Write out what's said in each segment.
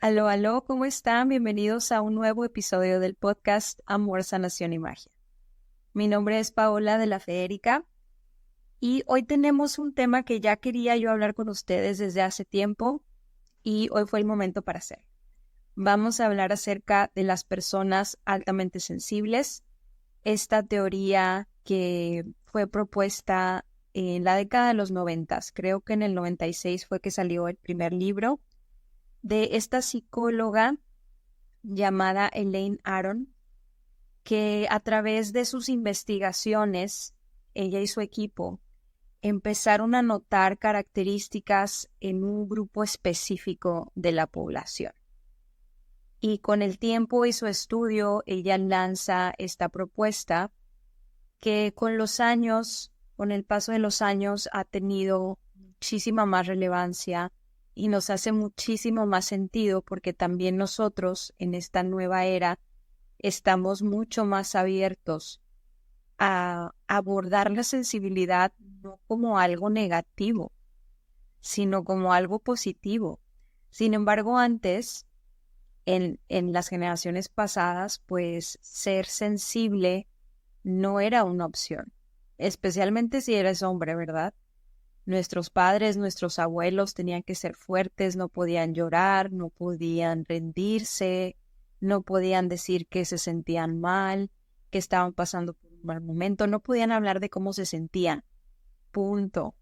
Aló, aló, ¿cómo están? Bienvenidos a un nuevo episodio del podcast Amor, Sanación y Magia. Mi nombre es Paola de la Federica y hoy tenemos un tema que ya quería yo hablar con ustedes desde hace tiempo y hoy fue el momento para hacerlo. Vamos a hablar acerca de las personas altamente sensibles, esta teoría que fue propuesta en la década de los 90, creo que en el 96 fue que salió el primer libro de esta psicóloga llamada Elaine Aron, que a través de sus investigaciones, ella y su equipo empezaron a notar características en un grupo específico de la población. Y con el tiempo y su estudio, ella lanza esta propuesta que con los años, con el paso de los años, ha tenido muchísima más relevancia y nos hace muchísimo más sentido porque también nosotros en esta nueva era estamos mucho más abiertos a abordar la sensibilidad no como algo negativo, sino como algo positivo. Sin embargo, antes, en las generaciones pasadas, pues ser sensible no era una opción, especialmente si eres hombre, ¿verdad? Nuestros padres, nuestros abuelos tenían que ser fuertes, no podían llorar, no podían rendirse, no podían decir que se sentían mal, que estaban pasando por un mal momento, no podían hablar de cómo se sentían. Punto.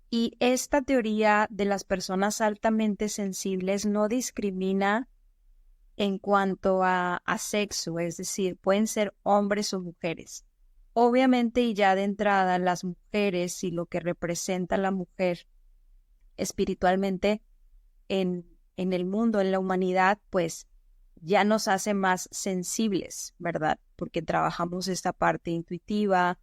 Y esta teoría de las personas altamente sensibles no discrimina en cuanto a sexo, es decir, pueden ser hombres o mujeres. Obviamente, y ya de entrada, las mujeres y lo que representa la mujer espiritualmente en el mundo, en la humanidad, pues ya nos hace más sensibles, ¿verdad? Porque trabajamos esta parte intuitiva,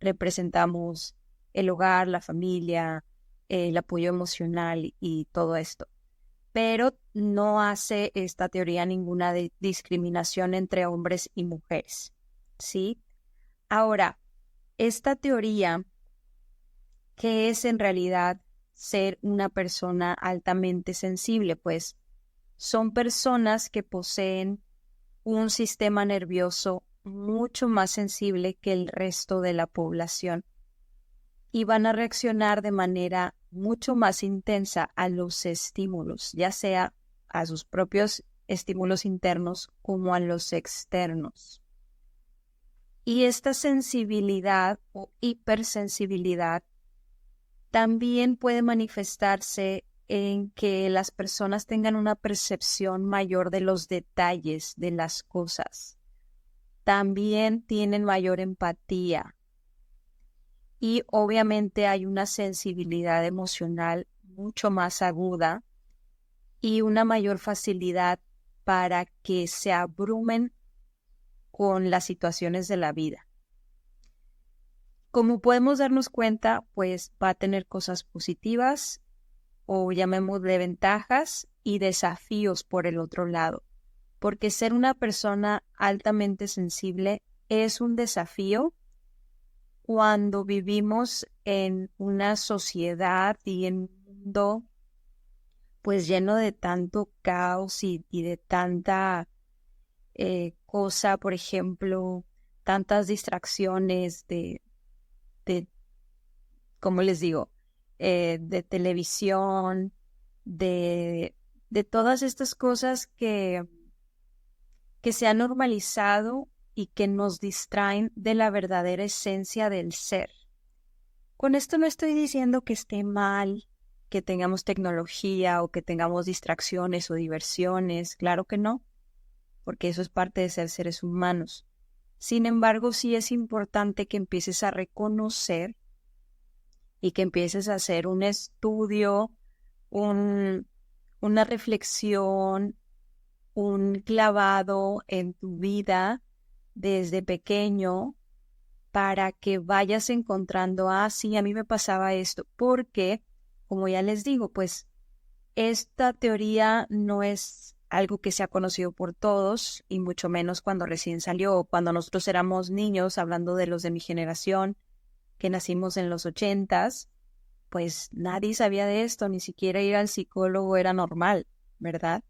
representamos el hogar, la familia, el apoyo emocional y todo esto. Pero no hace esta teoría ninguna discriminación entre hombres y mujeres, ¿sí? Ahora, esta teoría, ¿qué es en realidad ser una persona altamente sensible? Pues son personas que poseen un sistema nervioso mucho más sensible que el resto de la población y van a reaccionar de manera mucho más intensa a los estímulos, ya sea a sus propios estímulos internos como a los externos. Y esta sensibilidad o hipersensibilidad también puede manifestarse en que las personas tengan una percepción mayor de los detalles de las cosas. También tienen mayor empatía y obviamente hay una sensibilidad emocional mucho más aguda y una mayor facilidad para que se abrumen con las situaciones de la vida. Como podemos darnos cuenta, pues va a tener cosas positivas o llamémosle ventajas y desafíos por el otro lado, porque ser una persona altamente sensible es un desafío cuando vivimos en una sociedad y en un mundo pues lleno de tanto caos y de tanta cosa, por ejemplo, tantas distracciones de como les digo, de televisión, de, de todas estas cosas que se han normalizado y que nos distraen de la verdadera esencia del ser. Con esto no estoy diciendo que esté mal que tengamos tecnología o que tengamos distracciones o diversiones, claro que no, porque eso es parte de ser seres humanos. Sin embargo, sí es importante que empieces a reconocer y que empieces a hacer un estudio, una reflexión, un clavado en tu vida desde pequeño para que vayas encontrando, sí, a mí me pasaba esto, porque, como ya les digo, pues esta teoría no es algo que sea conocido por todos y mucho menos cuando recién salió, cuando nosotros éramos niños, hablando de los de mi generación, que nacimos en los 80s, pues nadie sabía de esto, ni siquiera ir al psicólogo era normal, ¿verdad?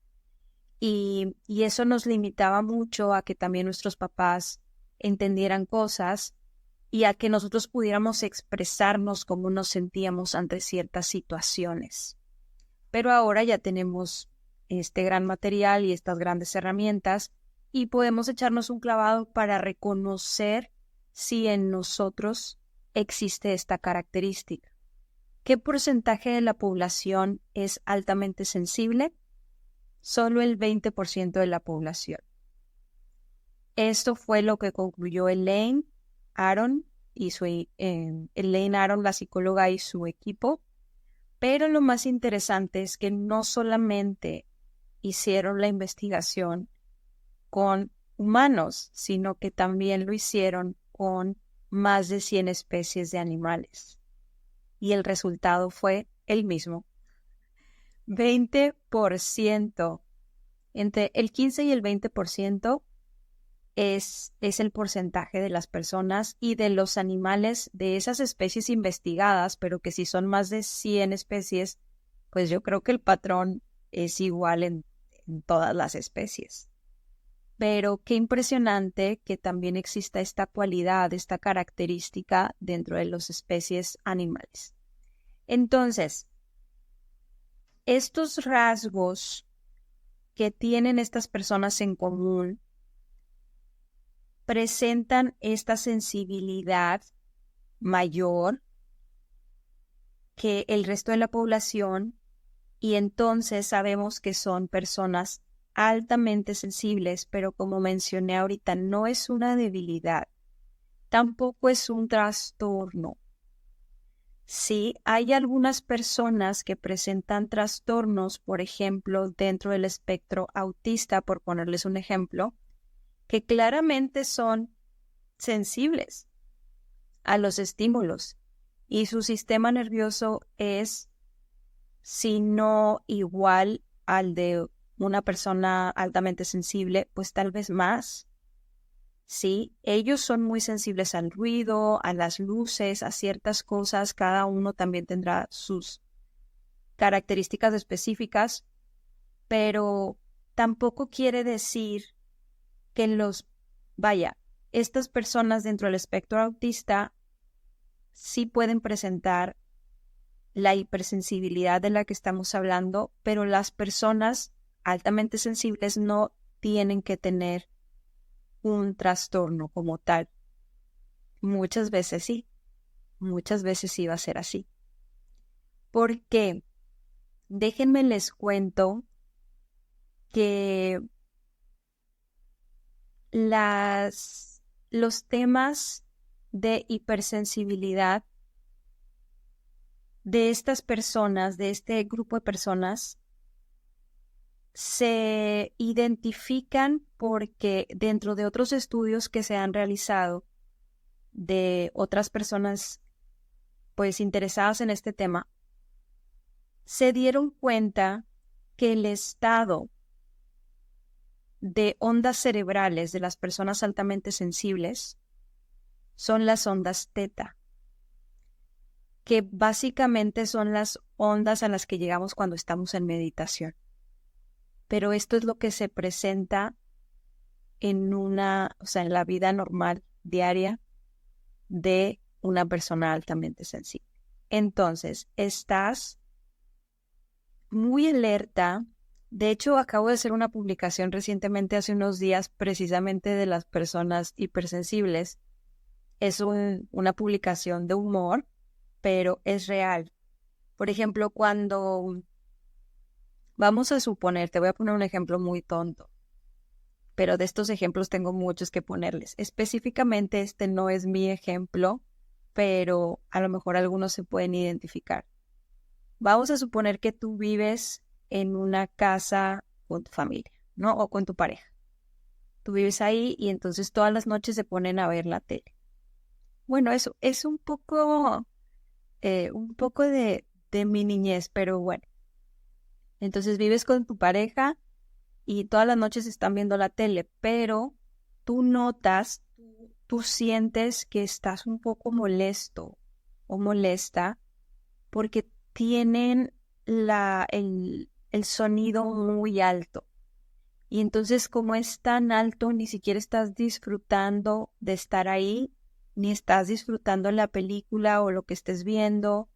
Y eso nos limitaba mucho a que también nuestros papás entendieran cosas y a que nosotros pudiéramos expresarnos cómo nos sentíamos ante ciertas situaciones. Pero ahora ya tenemos este gran material y estas grandes herramientas y podemos echarnos un clavado para reconocer si en nosotros existe esta característica. ¿Qué porcentaje de la población es altamente sensible? Solo el 20% de la población. Esto fue lo que concluyó Elaine Aron, Elaine Aron, la psicóloga, y su equipo. Pero lo más interesante es que no solamente hicieron la investigación con humanos, sino que también lo hicieron con más de 100 especies de animales. Y el resultado fue el mismo. 20%, entre el 15 y el 20% es el porcentaje de las personas y de los animales de esas especies investigadas, pero que si son más de 100 especies, pues yo creo que el patrón es igual en todas las especies. Pero qué impresionante que también exista esta cualidad, esta característica dentro de las especies animales. Entonces, estos rasgos que tienen estas personas en común presentan esta sensibilidad mayor que el resto de la población y entonces sabemos que son personas altamente sensibles, pero como mencioné ahorita, no es una debilidad, tampoco es un trastorno. Sí, hay algunas personas que presentan trastornos, por ejemplo, dentro del espectro autista, por ponerles un ejemplo, que claramente son sensibles a los estímulos y su sistema nervioso es, si no igual al de una persona altamente sensible, pues tal vez más. Sí, ellos son muy sensibles al ruido, a las luces, a ciertas cosas. Cada uno también tendrá sus características específicas, pero tampoco quiere decir que estas personas dentro del espectro autista sí pueden presentar la hipersensibilidad de la que estamos hablando, pero las personas altamente sensibles no tienen que tener un trastorno como tal. Muchas veces sí va a ser así. Porque déjenme les cuento que los temas de hipersensibilidad de estas personas, de este grupo de personas, se identifican porque dentro de otros estudios que se han realizado de otras personas pues interesadas en este tema, se dieron cuenta que el estado de ondas cerebrales de las personas altamente sensibles son las ondas teta, que básicamente son las ondas a las que llegamos cuando estamos en meditación. Pero esto es lo que se presenta en la vida normal, diaria, de una persona altamente sensible. Entonces, estás muy alerta. De hecho, acabo de hacer una publicación recientemente, hace unos días, precisamente de las personas hipersensibles. Es una publicación de humor, pero es real. Por ejemplo, cuando vamos a suponer, te voy a poner un ejemplo muy tonto, pero de estos ejemplos tengo muchos que ponerles. Específicamente este no es mi ejemplo, pero a lo mejor algunos se pueden identificar. Vamos a suponer que tú vives en una casa con tu familia, ¿no? O con tu pareja. Tú vives ahí y entonces todas las noches se ponen a ver la tele. Bueno, eso es un poco de mi niñez, pero bueno. Entonces vives con tu pareja y todas las noches están viendo la tele, pero tú notas, tú sientes que estás un poco molesto o molesta porque tienen el sonido muy alto. Y entonces, como es tan alto, ni siquiera estás disfrutando de estar ahí, ni estás disfrutando la película o lo que estés viendo.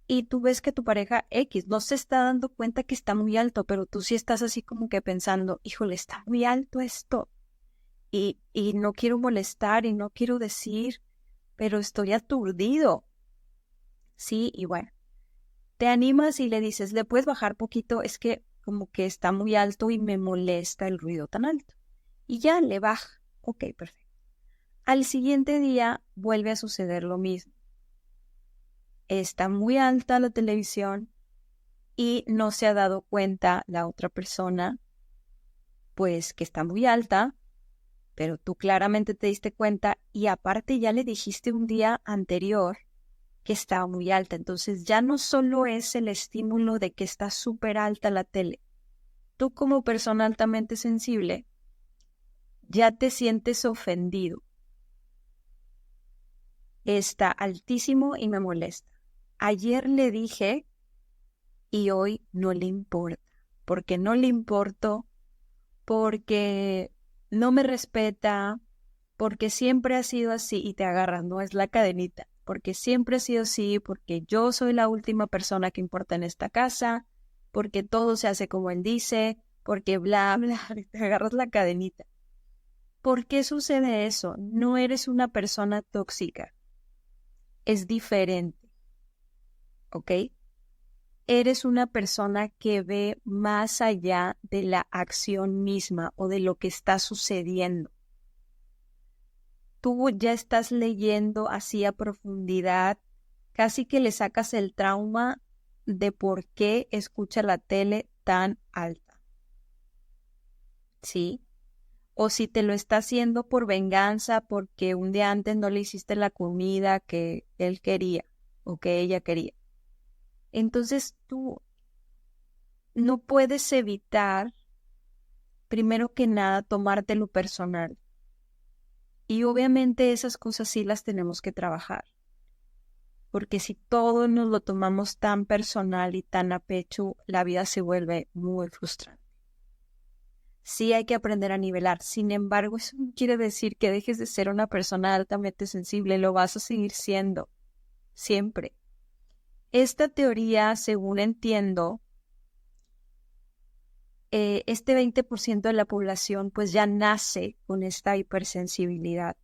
Y tú ves que tu pareja X no se está dando cuenta que está muy alto, pero tú sí estás así como que pensando, híjole, está muy alto esto. Y no quiero molestar y no quiero decir, pero estoy aturdido. Sí, y bueno, te animas y le dices, ¿le puedes bajar poquito? Es que como que está muy alto y me molesta el ruido tan alto. Y ya le baja. Ok, perfecto. Al siguiente día vuelve a suceder lo mismo. Está muy alta la televisión y no se ha dado cuenta la otra persona, pues que está muy alta, pero tú claramente te diste cuenta y aparte ya le dijiste un día anterior que estaba muy alta. Entonces ya no solo es el estímulo de que está súper alta la tele. Tú como persona altamente sensible ya te sientes ofendido. Está altísimo y me molesta. Ayer le dije y hoy no le importa. Porque no le importo, porque no me respeta, porque siempre ha sido así y te agarras, no es la cadenita, porque siempre ha sido así, porque yo soy la última persona que importa en esta casa, porque todo se hace como él dice, porque bla, bla, y te agarras la cadenita. ¿Por qué sucede eso? No eres una persona tóxica, es diferente, ¿ok? Eres una persona que ve más allá de la acción misma o de lo que está sucediendo. Tú ya estás leyendo así a profundidad, casi que le sacas el trauma de por qué escucha la tele tan alta, ¿sí? O si te lo está haciendo por venganza porque un día antes no le hiciste la comida que él quería o que ella quería. Entonces tú no puedes evitar, primero que nada, tomártelo personal. Y obviamente esas cosas sí las tenemos que trabajar. Porque si todo nos lo tomamos tan personal y tan a pecho, la vida se vuelve muy frustrante. Sí hay que aprender a nivelar. Sin embargo, eso no quiere decir que dejes de ser una persona altamente sensible. Lo vas a seguir siendo, siempre. Esta teoría, según entiendo, este 20% de la población pues ya nace con esta hipersensibilidad.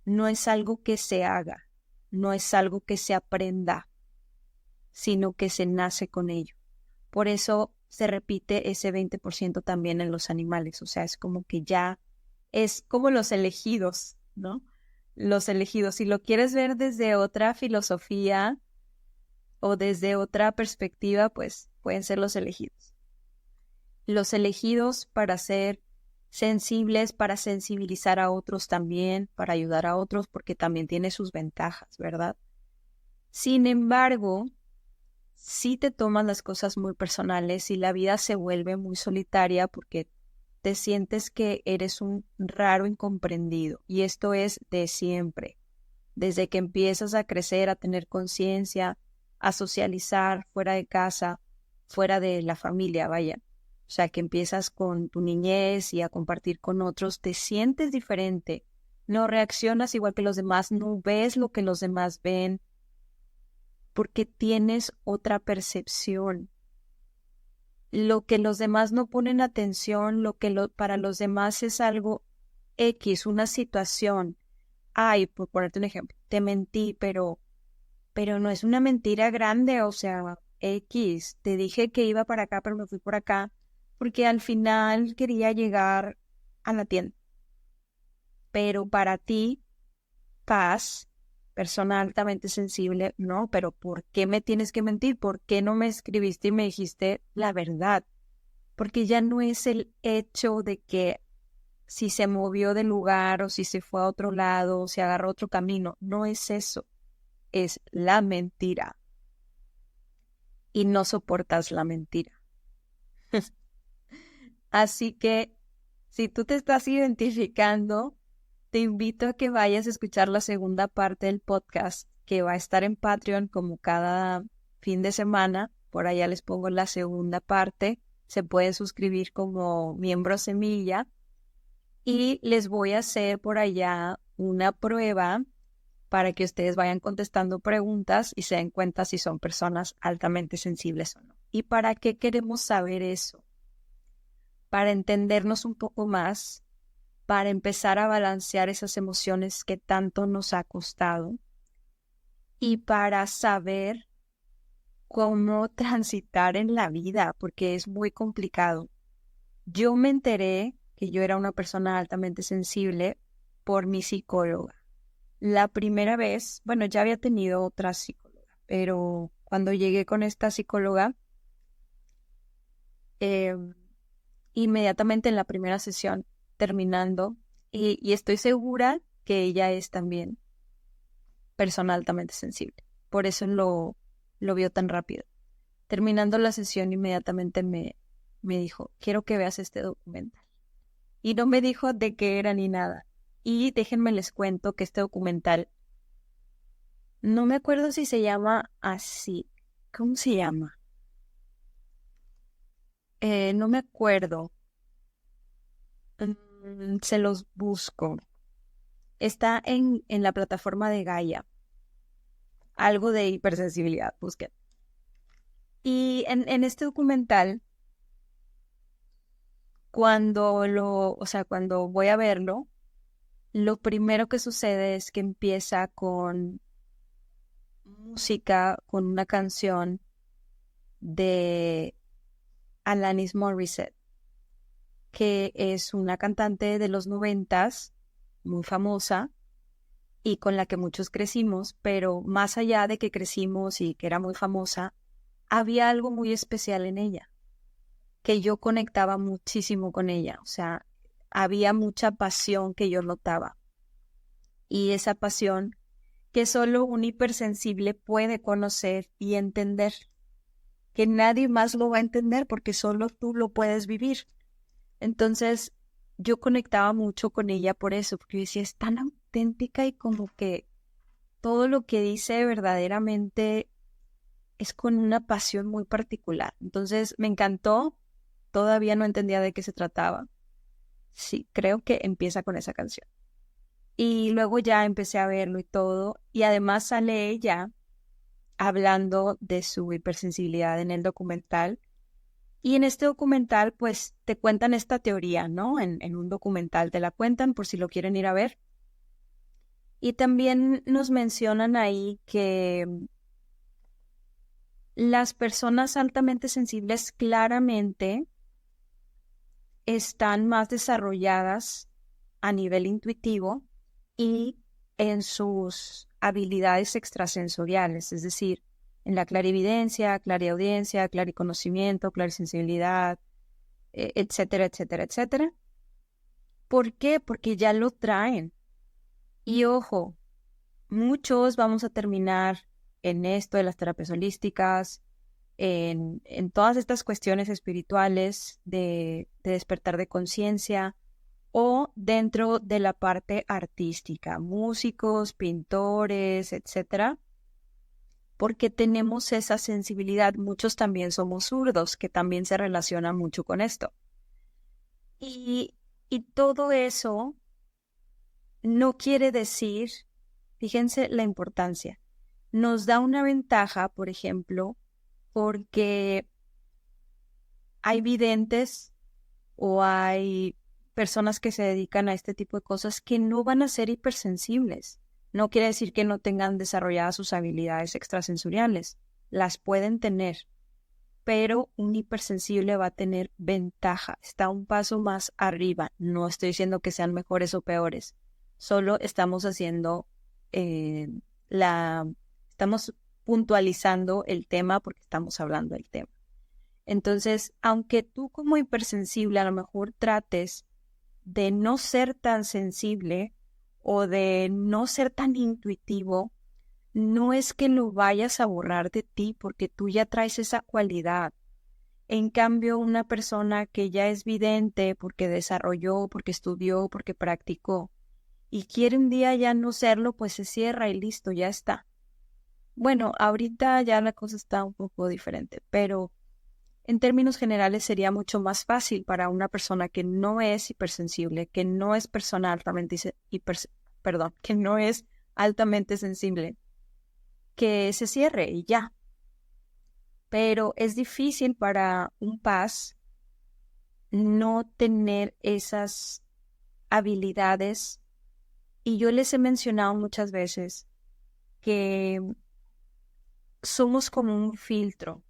No es algo que se haga, no es algo que se aprenda, sino que se nace con ello. Por eso se repite ese 20% también en los animales, o sea, es como que ya es como los elegidos, ¿no? Los elegidos, si lo quieres ver desde otra filosofía o desde otra perspectiva, pues pueden ser los elegidos. Los elegidos para ser sensibles, para sensibilizar a otros también, para ayudar a otros, porque también tiene sus ventajas, ¿verdad? Sin embargo, si te tomas las cosas muy personales y la vida se vuelve muy solitaria porque te sientes que eres un raro incomprendido. Y esto es de siempre, desde que empiezas a crecer, a tener conciencia, a socializar fuera de casa, fuera de la familia, vaya. O sea, que empiezas con tu niñez y a compartir con otros, te sientes diferente. No reaccionas igual que los demás, no ves lo que los demás ven, porque tienes otra percepción. Lo que los demás no ponen atención, lo que para los demás es algo X, una situación. Ay, por ponerte un ejemplo, te mentí, pero no es una mentira grande, o sea, X, te dije que iba para acá, pero me fui por acá, porque al final quería llegar a la tienda. Pero para ti, paz, persona altamente sensible, no, pero ¿por qué me tienes que mentir? ¿Por qué no me escribiste y me dijiste la verdad? Porque ya no es el hecho de que si se movió de lugar o si se fue a otro lado o se agarró otro camino, no es eso, es la mentira. Y no soportas la mentira. Así que si tú te estás identificando, te invito a que vayas a escuchar la segunda parte del podcast que va a estar en Patreon como cada fin de semana por allá les pongo la segunda parte, se pueden suscribir como miembro semilla y les voy a hacer por allá una prueba para que ustedes vayan contestando preguntas y se den cuenta si son personas altamente sensibles o no. ¿Y para qué queremos saber eso? Para entendernos un poco más, para empezar a balancear esas emociones que tanto nos ha costado y para saber cómo transitar en la vida, porque es muy complicado. Yo me enteré que yo era una persona altamente sensible por mi psicóloga. La primera vez, bueno, ya había tenido otra psicóloga, pero cuando llegué con esta psicóloga, eh, inmediatamente en la primera sesión, terminando, y estoy segura que ella es también persona altamente sensible. Por eso lo vio tan rápido. Terminando la sesión, inmediatamente me dijo, quiero que veas este documental. Y no me dijo de qué era ni nada. Y déjenme les cuento que este documental, no me acuerdo si se llama así. ¿Cómo se llama? No me acuerdo. Se los busco. Está en la plataforma de Gaia. Algo de hipersensibilidad, busquen. Y en este documental, cuando voy a verlo, lo primero que sucede es que empieza con música, con una canción de Alanis Morissette, que es una cantante de los 90s, muy famosa, y con la que muchos crecimos, pero más allá de que crecimos y que era muy famosa, había algo muy especial en ella, que yo conectaba muchísimo con ella, o sea, había mucha pasión que yo notaba, y esa pasión que solo un hipersensible puede conocer y entender, que nadie más lo va a entender porque solo tú lo puedes vivir. Entonces, yo conectaba mucho con ella por eso, porque yo decía, es tan auténtica y como que todo lo que dice verdaderamente es con una pasión muy particular. Entonces, me encantó, todavía no entendía de qué se trataba. Sí, creo que empieza con esa canción. Y luego ya empecé a verlo y todo, y además sale ella hablando de su hipersensibilidad en el documental. Y en este documental, pues, te cuentan esta teoría, ¿no? En un documental te la cuentan por si lo quieren ir a ver. Y también nos mencionan ahí que las personas altamente sensibles claramente están más desarrolladas a nivel intuitivo y en sus habilidades extrasensoriales, es decir, en la clarividencia, clariaudiencia, clariconocimiento, clarisensibilidad, etcétera, etcétera, etcétera. ¿Por qué? Porque ya lo traen. Y ojo, muchos vamos a terminar en esto de las terapias holísticas, en todas estas cuestiones espirituales de despertar de conciencia o dentro de la parte artística, músicos, pintores, etcétera, porque tenemos esa sensibilidad. Muchos también somos zurdos, que también se relaciona mucho con esto. Y todo eso no quiere decir, fíjense la importancia, nos da una ventaja, por ejemplo, porque hay videntes o hay personas que se dedican a este tipo de cosas que no van a ser hipersensibles. No quiere decir que no tengan desarrolladas sus habilidades extrasensoriales. Las pueden tener, pero un hipersensible va a tener ventaja. Está un paso más arriba. No estoy diciendo que sean mejores o peores. Solo estamos haciendo estamos puntualizando el tema porque estamos hablando del tema. Entonces, aunque tú como hipersensible a lo mejor trates de no ser tan sensible o de no ser tan intuitivo, no es que lo vayas a borrar de ti porque tú ya traes esa cualidad. En cambio, una persona que ya es vidente porque desarrolló, porque estudió, porque practicó y quiere un día ya no serlo, pues se cierra y listo, ya está. Bueno, ahorita ya la cosa está un poco diferente, pero en términos generales sería mucho más fácil para una persona que no es hipersensible, que no es persona altamente que no es altamente sensible, que se cierre y ya. Pero es difícil para un paz no tener esas habilidades. Y yo les he mencionado muchas veces que somos como un filtro.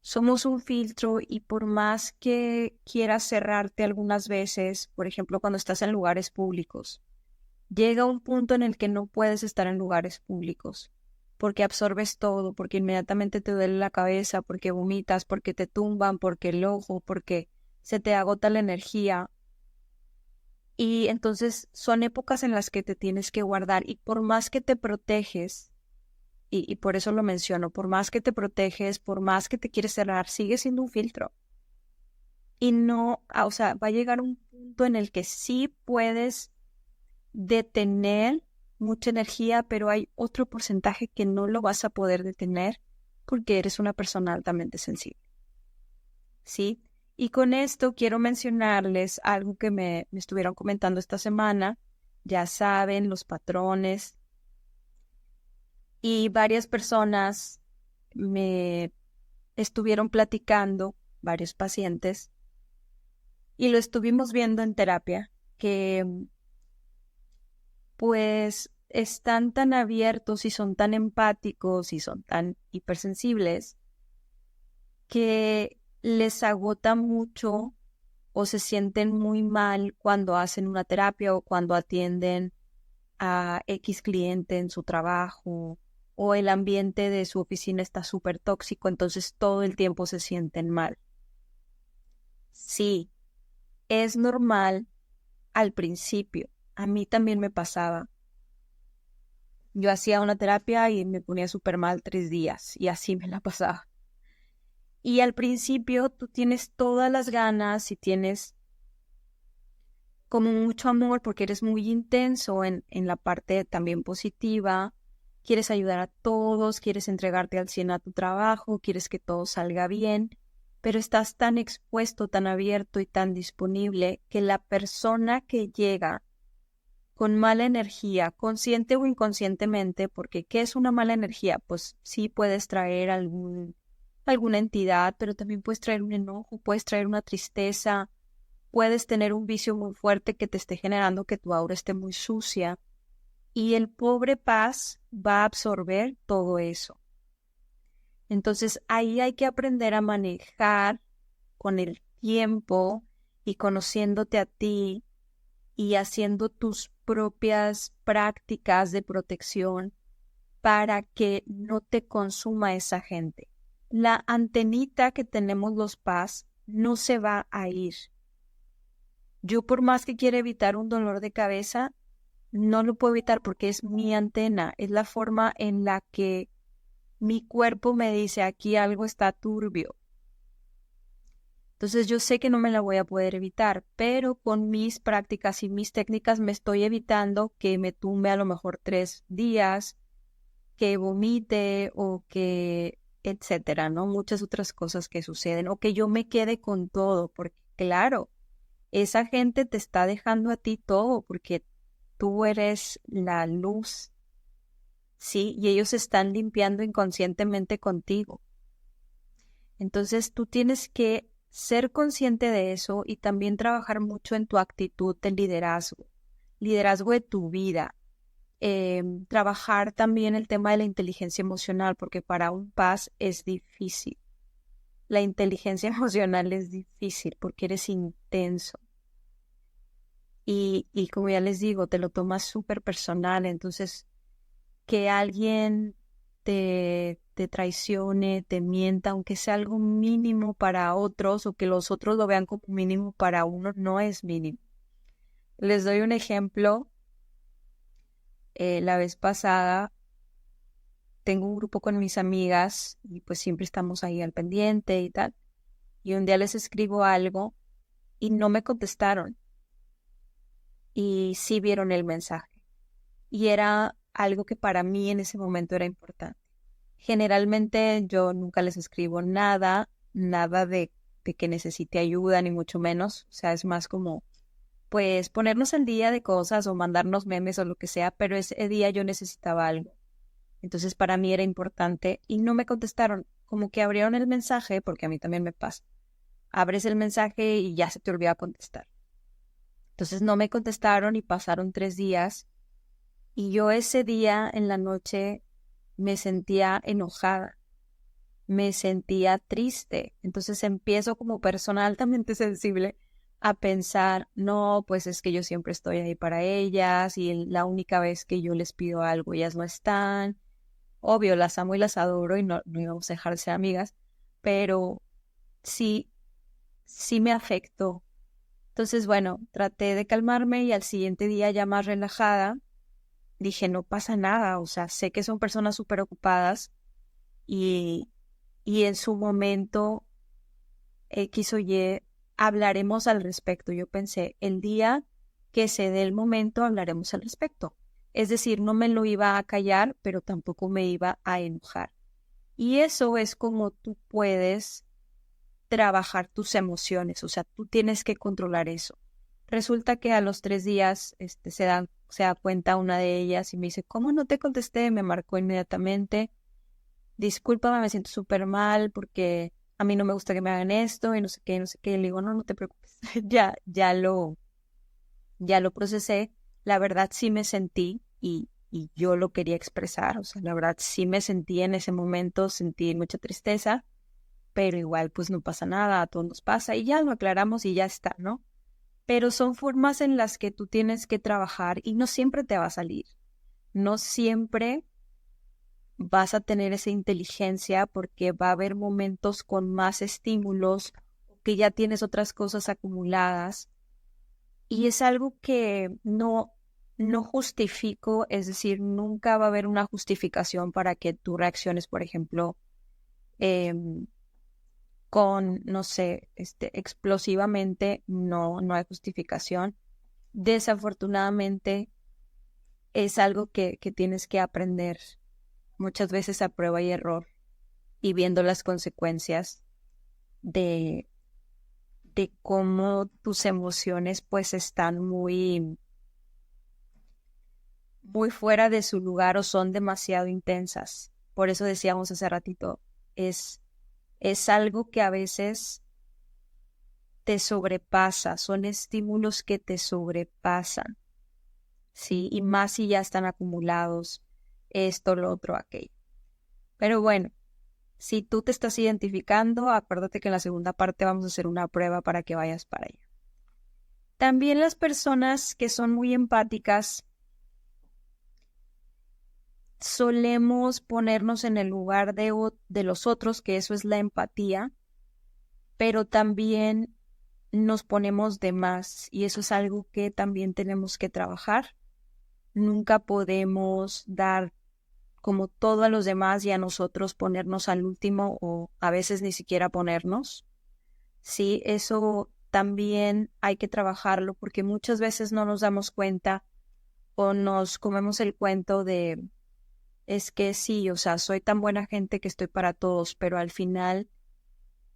Somos un filtro y por más que quieras cerrarte algunas veces, por ejemplo, cuando estás en lugares públicos, llega un punto en el que no puedes estar en lugares públicos porque absorbes todo, porque inmediatamente te duele la cabeza, porque vomitas, porque te tumban, porque el ojo, porque se te agota la energía. Y entonces son épocas en las que te tienes que guardar y por más que te proteges, y por eso lo menciono, por más que te proteges, por más que te quieres cerrar, sigue siendo un filtro. Y no, o sea, va a llegar un punto en el que sí puedes detener mucha energía, pero hay otro porcentaje que no lo vas a poder detener porque eres una persona altamente sensible. ¿Sí? Y con esto quiero mencionarles algo que me estuvieron comentando esta semana. Ya saben, los patrones. Y varias personas me estuvieron platicando, varios pacientes, y lo estuvimos viendo en terapia, que pues están tan abiertos y son tan empáticos y son tan hipersensibles que les agota mucho o se sienten muy mal cuando hacen una terapia o cuando atienden a X cliente en su trabajo o el ambiente de su oficina está súper tóxico, entonces todo el tiempo se sienten mal. Sí, es normal al principio. A mí también me pasaba. Yo hacía una terapia y me ponía súper mal 3 días y así me la pasaba. Y al principio tú tienes todas las ganas y tienes como mucho amor porque eres muy intenso en la parte también positiva, quieres ayudar a todos, quieres entregarte al 100 a tu trabajo, quieres que todo salga bien, pero estás tan expuesto, tan abierto y tan disponible que la persona que llega con mala energía, consciente o inconscientemente, porque ¿qué es una mala energía? Pues sí puedes traer alguna entidad, pero también puedes traer un enojo, puedes traer una tristeza, puedes tener un vicio muy fuerte que te esté generando que tu aura esté muy sucia y el pobre paz va a absorber todo eso. Entonces ahí hay que aprender a manejar con el tiempo y conociéndote a ti y haciendo tus propias prácticas de protección para que no te consuma esa gente. La antenita que tenemos los paz no se va a ir. Yo por más que quiera evitar un dolor de cabeza, no lo puedo evitar porque es mi antena, es la forma en la que mi cuerpo me dice aquí algo está turbio. Entonces yo sé que no me la voy a poder evitar, pero con mis prácticas y mis técnicas me estoy evitando que me tumbe a lo mejor 3 días, que vomite o que etcétera, ¿no? Muchas otras cosas que suceden o que yo me quede con todo, porque claro, esa gente te está dejando a ti todo porque tú eres la luz, ¿sí? Y ellos están limpiando inconscientemente contigo. Entonces tú tienes que ser consciente de eso y también trabajar mucho en tu actitud de liderazgo, liderazgo de tu vida. Trabajar también el tema de la inteligencia emocional, porque para un paz es difícil. La inteligencia emocional es difícil porque eres intenso. Y como ya les digo, te lo tomas súper personal, entonces que alguien te traicione, te mienta, aunque sea algo mínimo para otros o que los otros lo vean como mínimo para uno, no es mínimo. Les doy un ejemplo. La vez pasada tengo un grupo con mis amigas y pues siempre estamos ahí al pendiente y tal. Y un día les escribo algo y no me contestaron y sí vieron el mensaje. Y era algo que para mí en ese momento era importante. Generalmente yo nunca les escribo nada, nada de que necesite ayuda, ni mucho menos. O sea, es más como, pues, ponernos al día de cosas o mandarnos memes o lo que sea, pero ese día yo necesitaba algo. Entonces para mí era importante y no me contestaron. Como que abrieron el mensaje, porque a mí también me pasa. Abres el mensaje y ya se te olvidó contestar. Entonces no me contestaron y pasaron 3 días y yo ese día en la noche me sentía enojada, me sentía triste. Entonces empiezo como persona altamente sensible a pensar, no, pues es que yo siempre estoy ahí para ellas y la única vez que yo les pido algo, ellas no están. Obvio, las amo y las adoro y no íbamos a dejar de ser amigas, pero sí, sí me afectó. Entonces, bueno, traté de calmarme y al siguiente día ya más relajada, dije, no pasa nada, o sea, sé que son personas súper ocupadas y, y en su momento X o Y hablaremos al respecto. Yo pensé, el día que se dé el momento hablaremos al respecto. Es decir, no me lo iba a callar, pero tampoco me iba a enojar. Y eso es como tú puedes trabajar tus emociones, o sea, tú tienes que controlar eso. Resulta que a los 3 días se da cuenta una de ellas y me dice, ¿cómo no te contesté? Me marcó inmediatamente, discúlpame, me siento súper mal porque a mí no me gusta que me hagan esto y no sé qué, no sé qué. Y le digo, no, no te preocupes, ya lo procesé. La verdad sí me sentí y yo lo quería expresar, o sea, la verdad sí me sentí en ese momento, sentí mucha tristeza, pero igual pues no pasa nada, a todos nos pasa y ya lo aclaramos y ya está, ¿no? Pero son formas en las que tú tienes que trabajar y no siempre te va a salir, no siempre vas a tener esa inteligencia porque va a haber momentos con más estímulos, que ya tienes otras cosas acumuladas y es algo que no justifico, es decir, nunca va a haber una justificación para que tú reacciones, por ejemplo, con, no sé, explosivamente, no hay justificación. Desafortunadamente es algo que tienes que aprender muchas veces a prueba y error y viendo las consecuencias de, de cómo tus emociones pues están muy fuera de su lugar o son demasiado intensas. Por eso decíamos hace ratito, es algo que a veces te sobrepasa, son estímulos que te sobrepasan, ¿sí? Y más si ya están acumulados, esto, lo otro, aquello. Pero bueno, si tú te estás identificando, acuérdate que en la segunda parte vamos a hacer una prueba para que vayas para allá. También las personas que son muy empáticas, solemos ponernos en el lugar de los otros, que eso es la empatía, pero también nos ponemos de más y eso es algo que también tenemos que trabajar. Nunca podemos dar como todo a los demás y a nosotros ponernos al último o a veces ni siquiera ponernos. Sí, eso también hay que trabajarlo porque muchas veces no nos damos cuenta o nos comemos el cuento de es que sí, o sea, soy tan buena gente que estoy para todos, pero al final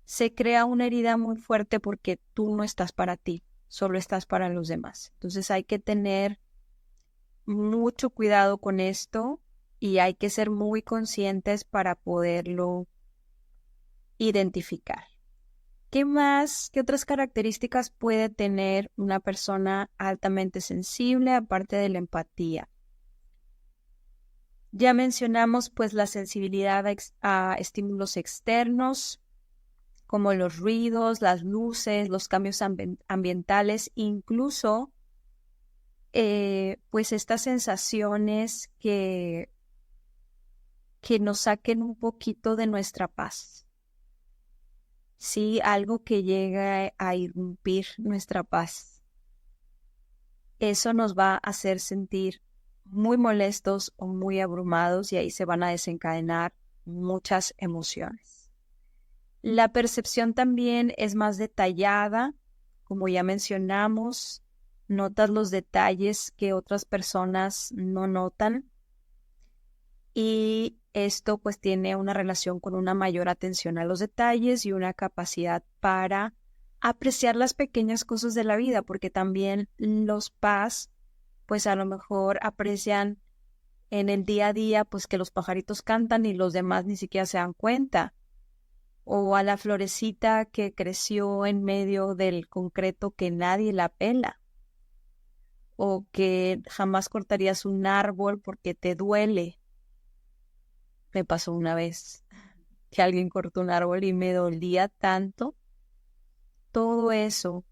se crea una herida muy fuerte porque tú no estás para ti, solo estás para los demás. Entonces hay que tener mucho cuidado con esto y hay que ser muy conscientes para poderlo identificar. ¿Qué más, qué otras características puede tener una persona altamente sensible aparte de la empatía? Ya mencionamos pues la sensibilidad a estímulos externos, como los ruidos, las luces, los cambios ambientales, incluso pues estas sensaciones que nos saquen un poquito de nuestra paz. Sí, algo que llega a irrumpir nuestra paz. Eso nos va a hacer sentir muy molestos o muy abrumados y ahí se van a desencadenar muchas emociones. La percepción también es más detallada, como ya mencionamos, notas los detalles que otras personas no notan. y esto pues tiene una relación con una mayor atención a los detalles y una capacidad para apreciar las pequeñas cosas de la vida, porque también los PAS pues a lo mejor aprecian en el día a día pues que los pajaritos cantan y los demás ni siquiera se dan cuenta, o a la florecita que creció en medio del concreto que nadie la pela, o que jamás cortarías un árbol porque te duele. Me pasó una vez que alguien cortó un árbol y me dolía tanto. Todo eso,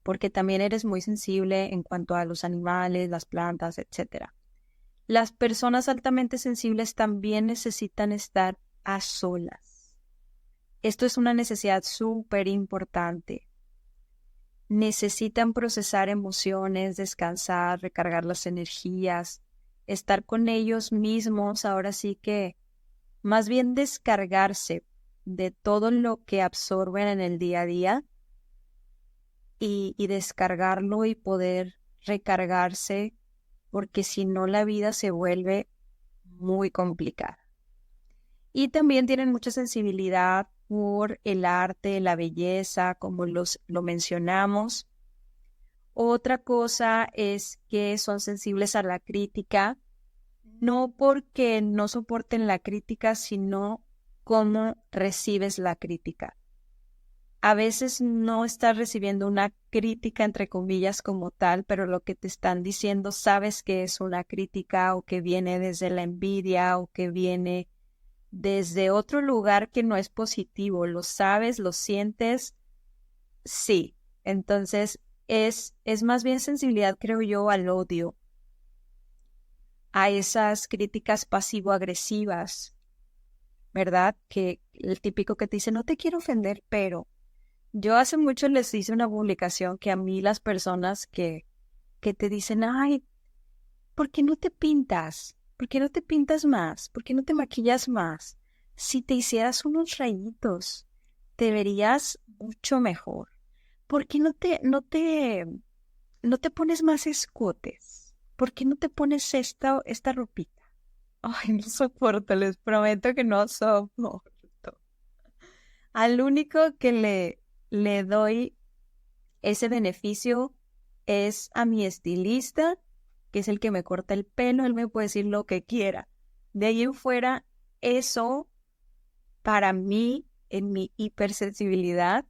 porque también eres muy sensible en cuanto a los animales, las plantas, etcétera. Las personas altamente sensibles también necesitan estar a solas. Esto es una necesidad súper importante. Necesitan procesar emociones, descansar, recargar las energías, estar con ellos mismos, ahora sí que más bien descargarse de todo lo que absorben en el día a día y descargarlo y poder recargarse, porque si no la vida se vuelve muy complicada. Y también tienen mucha sensibilidad por el arte, la belleza, como lo mencionamos. Otra cosa es que son sensibles a la crítica, no porque no soporten la crítica, sino cómo recibes la crítica. A veces no estás recibiendo una crítica, entre comillas, como tal, pero lo que te están diciendo sabes que es una crítica o que viene desde la envidia o que viene desde otro lugar que no es positivo. Lo sabes, lo sientes, sí. Entonces es más bien sensibilidad, creo yo, al odio, a esas críticas pasivo-agresivas, ¿verdad? Que el típico que te dice, no te quiero ofender, pero yo hace mucho les hice una publicación que a mí las personas que te dicen, ay, ¿por qué no te pintas? ¿Por qué no te pintas más? ¿Por qué no te maquillas más? Si te hicieras unos rayitos, te verías mucho mejor. ¿Por qué no te pones más escotes? ¿Por qué no te pones esta ropita? Ay, no soporto, les prometo que no soporto. Al único que le doy ese beneficio es a mi estilista, que es el que me corta el pelo. Él me puede decir lo que quiera. De ahí en fuera, eso para mí, en mi hipersensibilidad,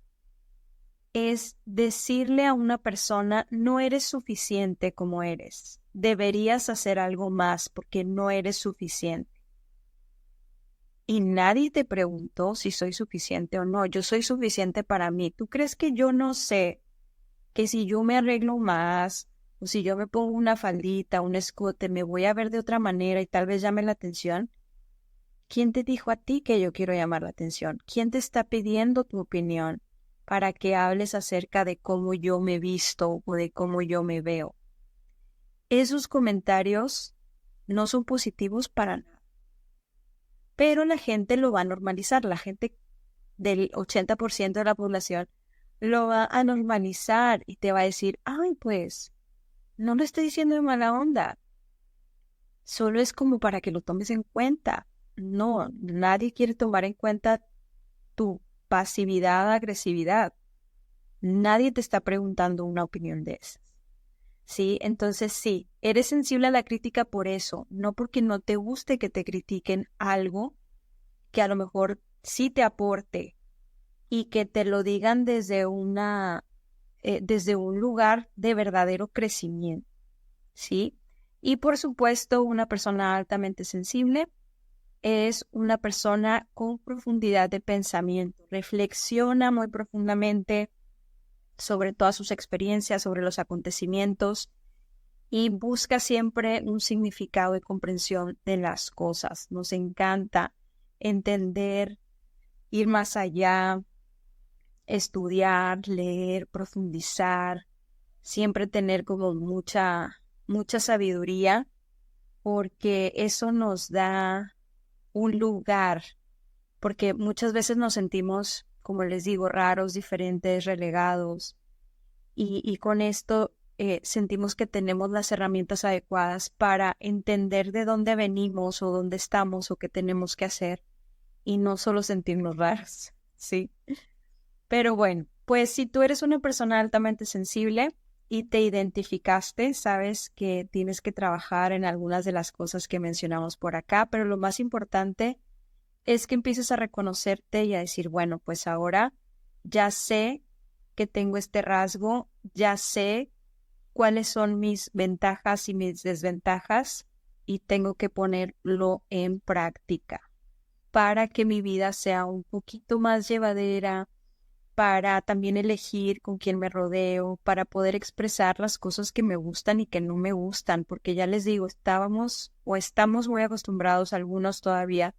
es decirle a una persona, no eres suficiente como eres. Deberías hacer algo más porque no eres suficiente. Y nadie te preguntó si soy suficiente o no. Yo soy suficiente para mí. ¿Tú crees que yo no sé que si yo me arreglo más o si yo me pongo una faldita, un escote, me voy a ver de otra manera y tal vez llame la atención? ¿Quién te dijo a ti que yo quiero llamar la atención? ¿Quién te está pidiendo tu opinión para que hables acerca de cómo yo me visto o de cómo yo me veo? Esos comentarios no son positivos para nada, pero la gente lo va a normalizar. La gente del 80% de la población lo va a normalizar y te va a decir, ay, pues, no lo estoy diciendo de mala onda, solo es como para que lo tomes en cuenta. No, nadie quiere tomar en cuenta tu pasividad, agresividad. Nadie te está preguntando una opinión de esas. ¿Sí? Entonces sí, eres sensible a la crítica por eso, no porque no te guste que te critiquen algo que a lo mejor sí te aporte y que te lo digan desde un lugar de verdadero crecimiento, ¿sí? Y por supuesto, una persona altamente sensible es una persona con profundidad de pensamiento, reflexiona muy profundamente sobre todas sus experiencias, sobre los acontecimientos y busca siempre un significado y comprensión de las cosas. Nos encanta entender, ir más allá, estudiar, leer, profundizar, siempre tener como mucha sabiduría, porque eso nos da un lugar, porque muchas veces nos sentimos, como les digo, raros, diferentes, relegados, y con esto sentimos que tenemos las herramientas adecuadas para entender de dónde venimos o dónde estamos o qué tenemos que hacer y no solo sentirnos raros, ¿sí? Pero bueno, pues si tú eres una persona altamente sensible y te identificaste, sabes que tienes que trabajar en algunas de las cosas que mencionamos por acá, pero lo más importante es que empieces a reconocerte y a decir, bueno, pues ahora ya sé que tengo este rasgo, ya sé cuáles son mis ventajas y mis desventajas y tengo que ponerlo en práctica para que mi vida sea un poquito más llevadera, para también elegir con quién me rodeo, para poder expresar las cosas que me gustan y que no me gustan, porque ya les digo, estamos muy acostumbrados algunos todavía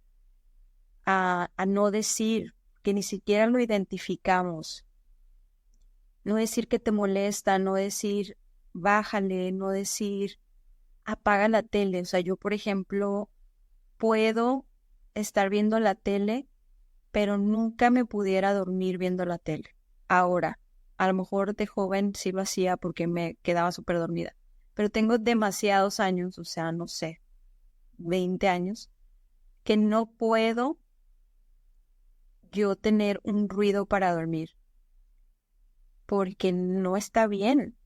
a no decir, que ni siquiera lo identificamos, no decir que te molesta, no decir bájale, no decir apaga la tele. O sea, yo, por ejemplo, puedo estar viendo la tele, pero nunca me pudiera dormir viendo la tele. Ahora, a lo mejor de joven sí lo hacía porque me quedaba súper dormida, pero tengo demasiados años, o sea, no sé, 20 años, que no puedo yo tener un ruido para dormir, porque no está bien,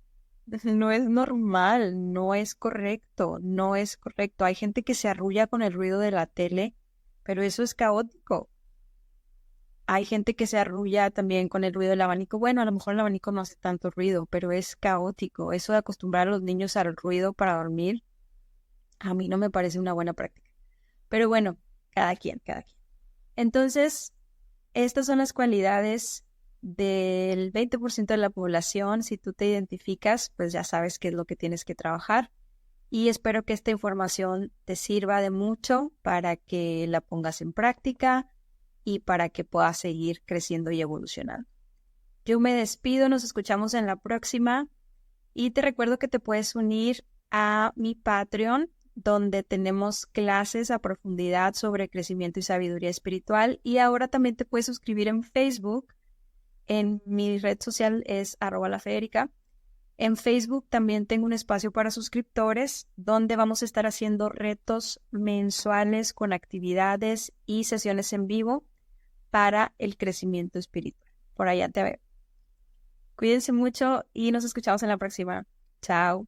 no es normal, no es correcto, no es correcto. Hay gente que se arrulla con el ruido de la tele, pero eso es caótico. Hay gente que se arrulla también con el ruido del abanico. Bueno, a lo mejor el abanico no hace tanto ruido, pero es caótico. Eso de acostumbrar a los niños al ruido para dormir, a mí no me parece una buena práctica. Pero bueno, cada quien, cada quien. Entonces, estas son las cualidades del 20% de la población. Si tú te identificas, pues ya sabes qué es lo que tienes que trabajar. Y espero que esta información te sirva de mucho para que la pongas en práctica y para que puedas seguir creciendo y evolucionando. Yo me despido, nos escuchamos en la próxima y te recuerdo que te puedes unir a mi Patreon, donde tenemos clases a profundidad sobre crecimiento y sabiduría espiritual, y ahora también te puedes suscribir en Facebook. En mi red social es @lafederica. En Facebook también tengo un espacio para suscriptores donde vamos a estar haciendo retos mensuales con actividades y sesiones en vivo para el crecimiento espiritual. Por allá te veo. Cuídense mucho y nos escuchamos en la próxima. Chao.